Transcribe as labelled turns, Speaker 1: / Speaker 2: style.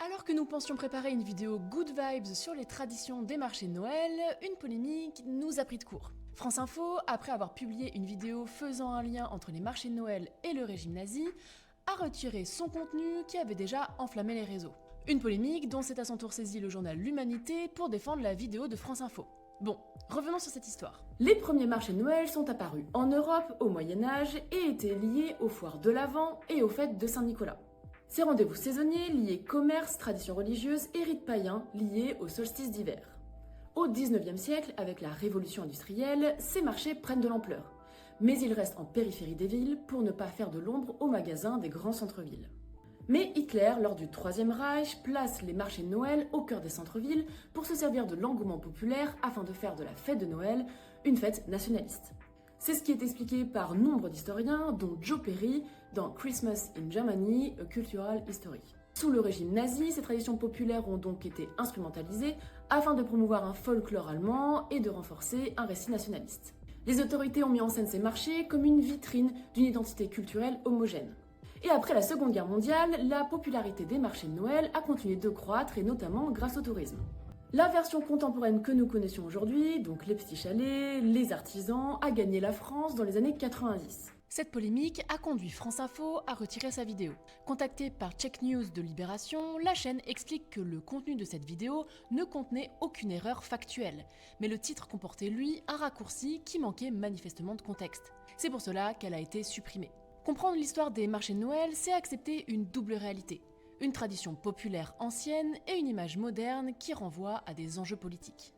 Speaker 1: Alors que nous pensions préparer une vidéo good vibes sur les traditions des marchés de Noël, une polémique nous a pris de court. France Info, après avoir publié une vidéo faisant un lien entre les marchés de Noël et le régime nazi, a retiré son contenu qui avait déjà enflammé les réseaux. Une polémique dont s'est à son tour saisi le journal L'Humanité pour défendre la vidéo de France Info. Bon, revenons sur cette histoire. Les premiers marchés de Noël sont apparus en Europe au Moyen-Âge et étaient liés aux foires de l'Avent et aux fêtes de Saint-Nicolas. Ces rendez-vous saisonniers liés commerce, traditions religieuses et rites païens liés au solstice d'hiver. Au XIXe siècle, avec la révolution industrielle, ces marchés prennent de l'ampleur. Mais ils restent en périphérie des villes pour ne pas faire de l'ombre aux magasins des grands centres-villes. Mais Hitler, lors du Troisième Reich, place les marchés de Noël au cœur des centres-villes pour se servir de l'engouement populaire afin de faire de la fête de Noël une fête nationaliste. C'est ce qui est expliqué par nombre d'historiens, dont Joe Perry dans Christmas in Germany, A Cultural History. Sous le régime nazi, ces traditions populaires ont donc été instrumentalisées afin de promouvoir un folklore allemand et de renforcer un récit nationaliste. Les autorités ont mis en scène ces marchés comme une vitrine d'une identité culturelle homogène. Et après la Seconde Guerre mondiale, la popularité des marchés de Noël a continué de croître et notamment grâce au tourisme. La version contemporaine que nous connaissions aujourd'hui, donc les petits chalets, les artisans, a gagné la France dans les années 90. Cette polémique a conduit France Info à retirer sa vidéo. Contactée par Check News de Libération, la chaîne explique que le contenu de cette vidéo ne contenait aucune erreur factuelle, mais le titre comportait lui un raccourci qui manquait manifestement de contexte. C'est pour cela qu'elle a été supprimée. Comprendre l'histoire des marchés de Noël, c'est accepter une double réalité. Une tradition populaire ancienne et une image moderne qui renvoie à des enjeux politiques.